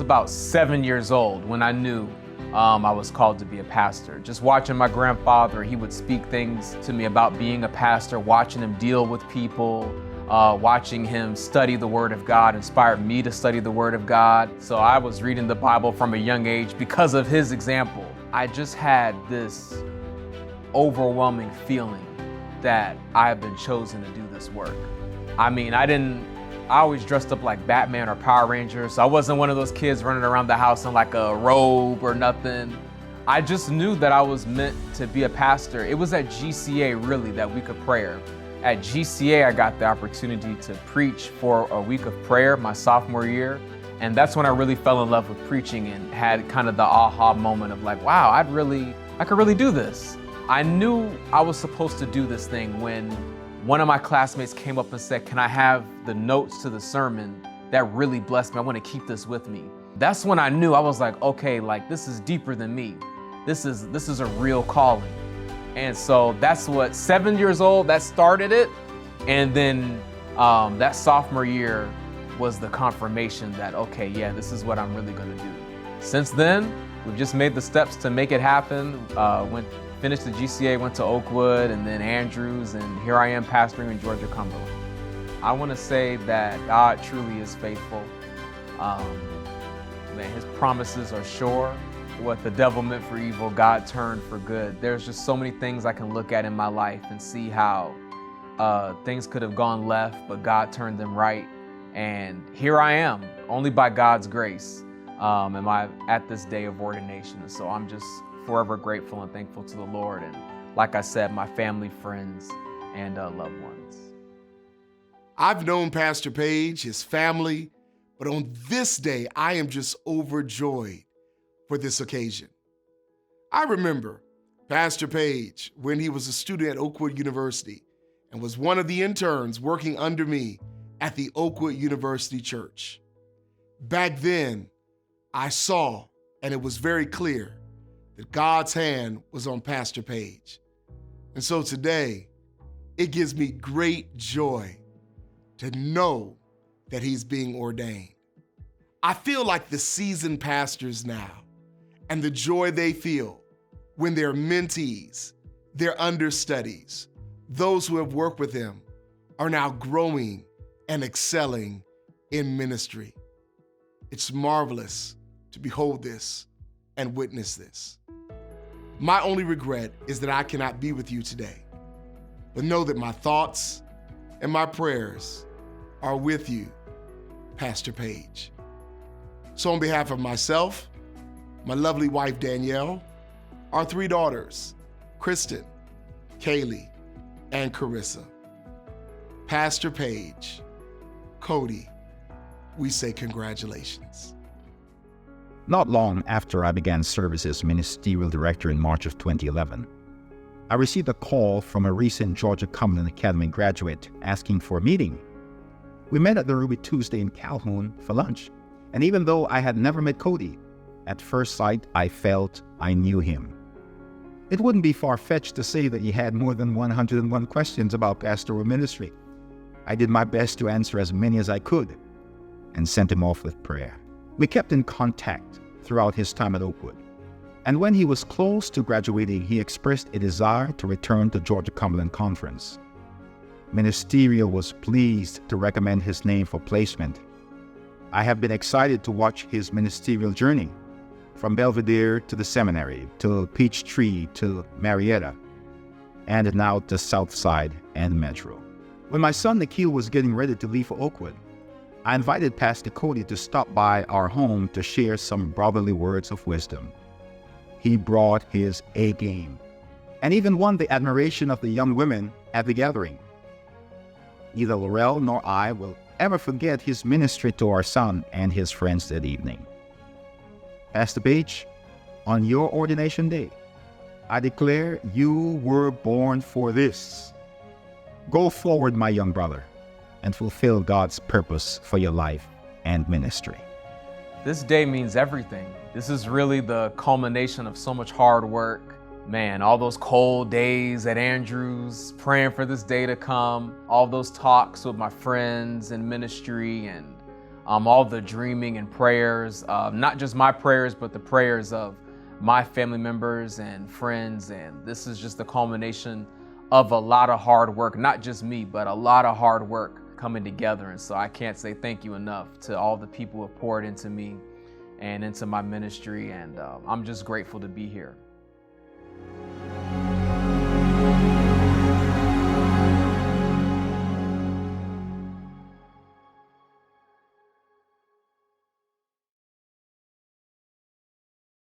about 7 years old when I knew I was called to be a pastor. Just watching my grandfather, he would speak things to me about being a pastor, watching him deal with people, watching him study the Word of God inspired me to study the Word of God. So I was reading the Bible from a young age because of his example. I just had this overwhelming feeling that I have been chosen to do this work. I mean, I always dressed up like Batman or Power Rangers, so I wasn't one of those kids running around the house in like a robe or nothing. I just knew that I was meant to be a pastor. It was at GCA really that week of prayer. At GCA, I got the opportunity to preach for a week of prayer my sophomore year. And that's when I really fell in love with preaching and had kind of the aha moment of like, wow, I could really do this. I knew I was supposed to do this thing when one of my classmates came up and said, can I have the notes to the sermon that really blessed me? I want to keep this with me. That's when I knew. I was like, okay, like this is deeper than me. This is a real calling. And so that's what, 7 years old, that started it. And then that sophomore year was the confirmation that, okay, yeah, this is what I'm really gonna do. Since then, we've just made the steps to make it happen. Finished the GCA, went to Oakwood and then Andrews, and here I am pastoring in Georgia-Cumberland. I wanna say that God truly is faithful. Man, his promises are sure. What the devil meant for evil, God turned for good. There's just so many things I can look at in my life and see how things could have gone left, but God turned them right. And here I am, only by God's grace, am I at this day of ordination. And so I'm just forever grateful and thankful to the Lord. And like I said, my family, friends, and loved ones. I've known Pastor Paige, his family, but on this day, I am just overjoyed for this occasion. I remember Pastor Paige when he was a student at Oakwood University and was one of the interns working under me at the Oakwood University Church. Back then, I saw, and it was very clear, that God's hand was on Pastor Paige. And so today, it gives me great joy to know that he's being ordained. I feel like the seasoned pastors now and the joy they feel when their mentees, their understudies, those who have worked with them are now growing and excelling in ministry. It's marvelous to behold this and witness this. My only regret is that I cannot be with you today, but know that my thoughts and my prayers are with you, Pastor Paige. So on behalf of myself, my lovely wife, Danielle, our 3 daughters, Kristen, Kaylee, and Carissa, Pastor Paige, Cody, we say congratulations. Not long after I began service as ministerial director in March of 2011, I received a call from a recent Georgia-Cumberland Academy graduate asking for a meeting. We met at the Ruby Tuesday in Calhoun for lunch, and even though I had never met Cody, at first sight I felt I knew him. It wouldn't be far-fetched to say that he had more than 101 questions about pastoral ministry. I did my best to answer as many as I could and sent him off with prayer. We kept in contact throughout his time at Oakwood, and when he was close to graduating, he expressed a desire to return to Georgia-Cumberland Conference. Ministerial was pleased to recommend his name for placement. I have been excited to watch his ministerial journey, from Belvedere to the seminary, to Peachtree, to Marietta, and now to Southside and Metro. When my son Nikhil was getting ready to leave for Oakwood, I invited Pastor Cody to stop by our home to share some brotherly words of wisdom. He brought his A game and even won the admiration of the young women at the gathering. Neither Laurel nor I will ever forget his ministry to our son and his friends that evening. Pastor Paige, on your ordination day, I declare you were born for this. Go forward, my young brother, and fulfill God's purpose for your life and ministry. This day means everything. This is really the culmination of so much hard work. Man, all those cold days at Andrews, praying for this day to come, all those talks with my friends in ministry, and all the dreaming and prayers, not just my prayers, but the prayers of my family members and friends. And this is just the culmination of a lot of hard work, not just me, but a lot of hard work coming together. And so I can't say thank you enough to all the people who have poured into me and into my ministry. And I'm just grateful to be here.